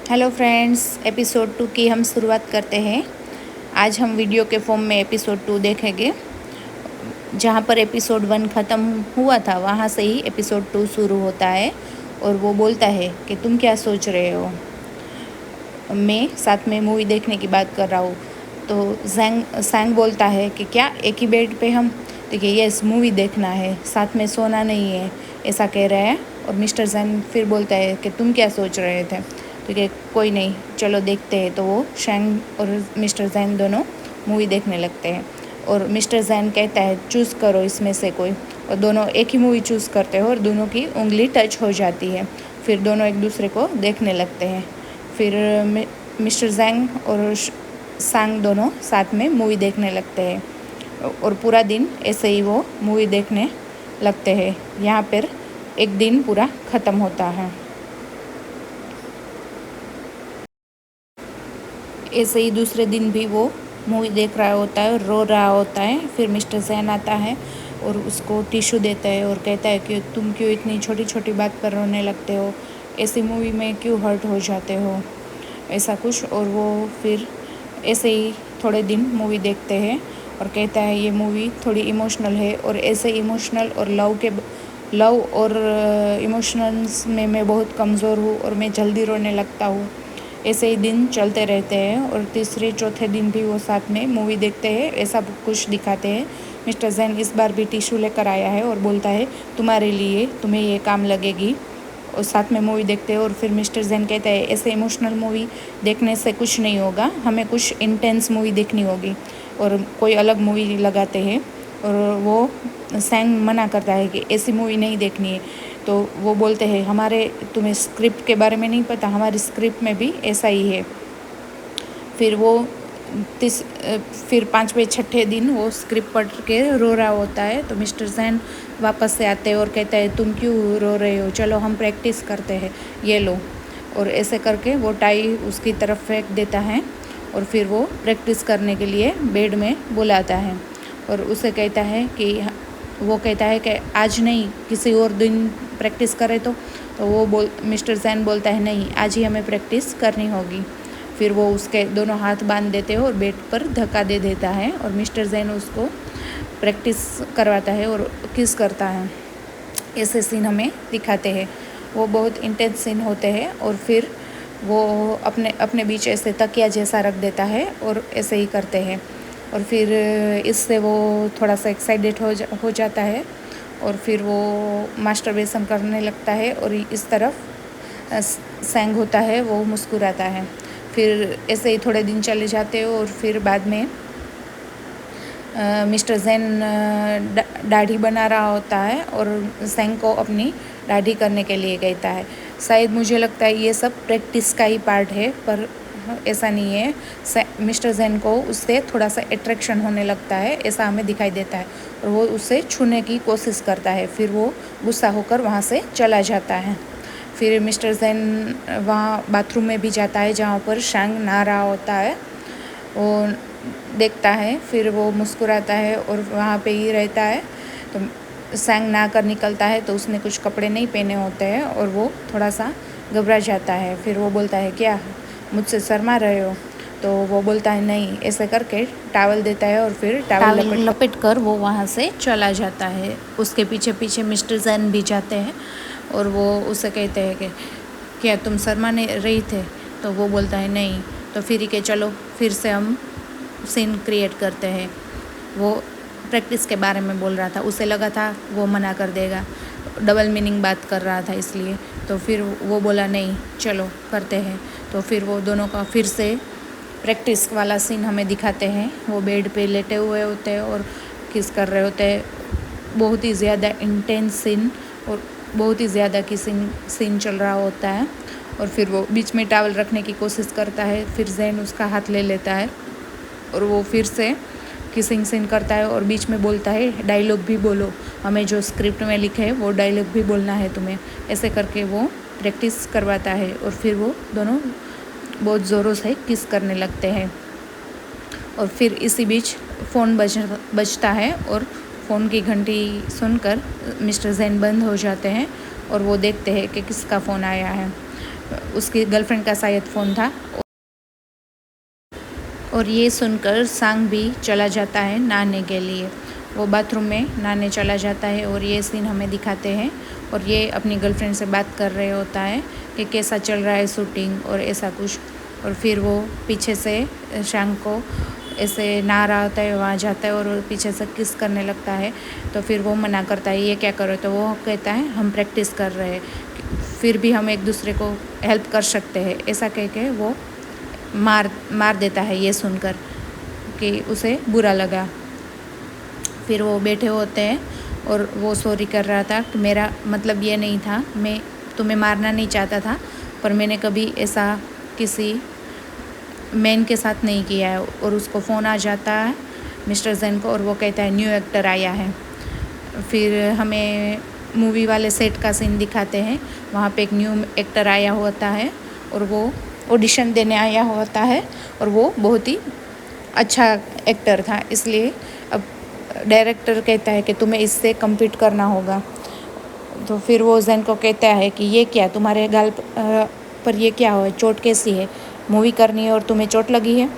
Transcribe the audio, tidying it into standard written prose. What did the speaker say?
Hello friends, episode 2 की हम शुरुआत करते हैं। आज हम वीडियो के फॉर्म में एपिसोड 2 देखेंगे। जहाँ पर एपिसोड 1 ख़त्म हुआ था वहाँ से ही एपिसोड 2 शुरू होता है और वो बोलता है कि तुम क्या सोच रहे हो, मैं साथ में मूवी देखने की बात कर रहा हूँ। तो सैंग बोलता है कि क्या एक ही बेड पे हम, देखिए यस मूवी देखना है, साथ में सोना नहीं है, ऐसा कह रहा है। और मिस्टर जैंग फिर बोलता है कि तुम क्या सोच रहे थे। ठीक है, कोई नहीं, चलो देखते हैं। तो वो शैंग और मिस्टर जैन दोनों मूवी देखने लगते हैं और मिस्टर जैन कहता है चूज़ करो इसमें से कोई, और दोनों एक ही मूवी चूज़ करते हैं और दोनों की उंगली टच हो जाती है। फिर दोनों एक दूसरे को देखने लगते हैं। फिर मिस्टर जैंग और सांग दोनों साथ में मूवी देखने लगते हैं और पूरा दिन ऐसे ही वो मूवी देखने लगते हैं। यहाँ पर एक दिन पूरा ख़त्म होता है। ऐसे ही दूसरे दिन भी वो मूवी देख रहा होता है और रो रहा होता है। फिर मिस्टर जैन आता है और उसको टिश्यू देता है और कहता है कि तुम क्यों इतनी छोटी छोटी बात पर रोने लगते हो, ऐसी मूवी में क्यों हर्ट हो जाते हो, ऐसा कुछ। और वो फिर ऐसे ही थोड़े दिन मूवी देखते हैं और कहता है ये मूवी थोड़ी इमोशनल है और ऐसे इमोशनल और लव और इमोशंस में मैं बहुत कमज़ोर हूँ और मैं जल्दी रोने लगता हूँ। ऐसे ही दिन चलते रहते हैं और तीसरे चौथे दिन भी वो साथ में मूवी देखते हैं, ऐसा कुछ दिखाते हैं। मिस्टर जैन इस बार भी टिश्यू लेकर आया है और बोलता है तुम्हारे लिए, तुम्हें ये काम लगेगी। और साथ में मूवी देखते हैं और फिर मिस्टर जैन कहता है ऐसे इमोशनल मूवी देखने से कुछ नहीं होगा, हमें कुछ इंटेंस मूवी देखनी होगी। और कोई अलग मूवी लगाते हैं और वो सैंग मना करता है कि ऐसी मूवी नहीं देखनी है। तो वो बोलते हैं तुम्हें स्क्रिप्ट के बारे में नहीं पता, हमारी स्क्रिप्ट में भी ऐसा ही है। फिर वो फिर 5वें 6ठे दिन वो स्क्रिप्ट पढ़ के रो रहा होता है। तो मिस्टर जैन वापस से आते हैं और कहते हैं तुम क्यों रो रहे हो, चलो हम प्रैक्टिस करते हैं, ये लो। और ऐसे करके वो टाई उसकी तरफ फेंक देता है और फिर वो प्रैक्टिस करने के लिए बेड में बुलाता है और उसे कहता है कि वो कहता है कि आज नहीं, किसी और दिन प्रैक्टिस करें। तो वो मिस्टर जैन बोलता है नहीं, आज ही हमें प्रैक्टिस करनी होगी। फिर वो उसके दोनों हाथ बांध देते हैं और बेड पर धक्का दे देता है और मिस्टर जैन उसको प्रैक्टिस करवाता है और किस करता है। ऐसे सीन हमें दिखाते हैं, वो बहुत इंटेंस सीन होते हैं। और फिर वो अपने बीच ऐसे तकिया जैसा रख देता है और ऐसे ही करते हैं। और फिर इससे वो थोड़ा सा एक्साइटेड हो जाता है और फिर वो मास्टरबेशन करने लगता है और इस तरफ सैंग होता है, वो मुस्कुराता है। फिर ऐसे ही थोड़े दिन चले जाते हैं और फिर बाद में मिस्टर जैन दाढ़ी बना रहा होता है और सैंग को अपनी दाढ़ी करने के लिए कहता है। शायद मुझे लगता है ये सब प्रैक्टिस का ही पार्ट है, पर ऐसा नहीं है। मिस्टर जैन को उससे थोड़ा सा अट्रैक्शन होने लगता है, ऐसा हमें दिखाई देता है और वो उससे छूने की कोशिश करता है। फिर वो गुस्सा होकर वहाँ से चला जाता है। फिर मिस्टर जैन वहाँ बाथरूम में भी जाता है जहाँ पर शैंग नहा रहा होता है, वो देखता है। फिर वो मुस्कुराता है और वहाँ पे ही रहता है। तो शैंग नहा कर निकलता है तो उसने कुछ कपड़े नहीं पहने होते हैं और वो थोड़ा सा घबरा जाता है। फिर वो बोलता है क्या मुझसे शर्मा रहे हो। तो वो बोलता है नहीं, ऐसे करके टावल देता है और फिर टावल लपेट कर वो वहाँ से चला जाता है। उसके पीछे पीछे मिस्टर जैन भी जाते हैं और वो उसे कहते हैं कि क्या तुम शर्मा नहीं रही थे। तो वो बोलता है नहीं। तो फिर ही के चलो फिर से हम सीन क्रिएट करते हैं। वो प्रैक्टिस के बारे में बोल रहा था, उसे लगा था वो मना कर देगा, डबल मीनिंग बात कर रहा था इसलिए। तो फिर वो बोला नहीं चलो करते हैं। तो फिर वो दोनों का फिर से प्रैक्टिस वाला सीन हमें दिखाते हैं। वो बेड पे लेटे हुए होते हैं और किस कर रहे होते हैं। बहुत ही ज़्यादा इंटेंस सीन और बहुत ही ज़्यादा किसिंग सीन चल रहा होता है। और फिर वो बीच में टॉवल रखने की कोशिश करता है, फिर जैन उसका हाथ ले लेता है और वो फिर से किसिंग सीन करता है और बीच में बोलता है डायलॉग भी बोलो, हमें जो स्क्रिप्ट में लिखे है वो डायलॉग भी बोलना है तुम्हें। ऐसे करके वो प्रैक्टिस करवाता है और फिर वो दोनों बहुत ज़ोरों से किस करने लगते हैं। और फिर इसी बीच फ़ोन बजता है और फ़ोन की घंटी सुनकर मिस्टर जैन बंद हो जाते हैं और वो देखते हैं कि किसका फ़ोन आया है। उसकी गर्लफ्रेंड का शायद फ़ोन था। और ये सुनकर सांग भी चला जाता है नहाने के लिए। वो बाथरूम में नहाने चला जाता है और ये सीन हमें दिखाते हैं। और ये अपनी गर्लफ्रेंड से बात कर रहे होता है कि कैसा चल रहा है शूटिंग और ऐसा कुछ। और फिर वो पीछे से सांग को ऐसे नहा रहा होता है, वहाँ जाता है और पीछे से किस करने लगता है। तो फिर वो मना करता है, ये क्या करो। तो वो कहता है हम प्रैक्टिस कर रहे हैं, फिर भी हम एक दूसरे को हेल्प कर सकते हैं, ऐसा कह के वो मार देता है ये सुनकर कि उसे बुरा लगा। फिर वो बैठे होते हैं और वो सॉरी कर रहा था कि मेरा मतलब ये नहीं था, मैं तुम्हें मारना नहीं चाहता था, पर मैंने कभी ऐसा किसी मैन के साथ नहीं किया है। और उसको फ़ोन आ जाता है मिस्टर जैन को और वो कहता है न्यू एक्टर आया है। फिर हमें मूवी वाले सेट का सीन दिखाते हैं, वहाँ पे एक न्यू एक्टर आया होता है और वो ऑडिशन देने आया होता है और वो बहुत ही अच्छा एक्टर था, इसलिए अब डायरेक्टर कहता है कि तुम्हें इससे कम्पीट करना होगा। तो फिर वो जैन को कहता है कि ये क्या तुम्हारे गाल पर ये क्या हो, चोट कैसी है, मूवी करनी है और तुम्हें चोट लगी है।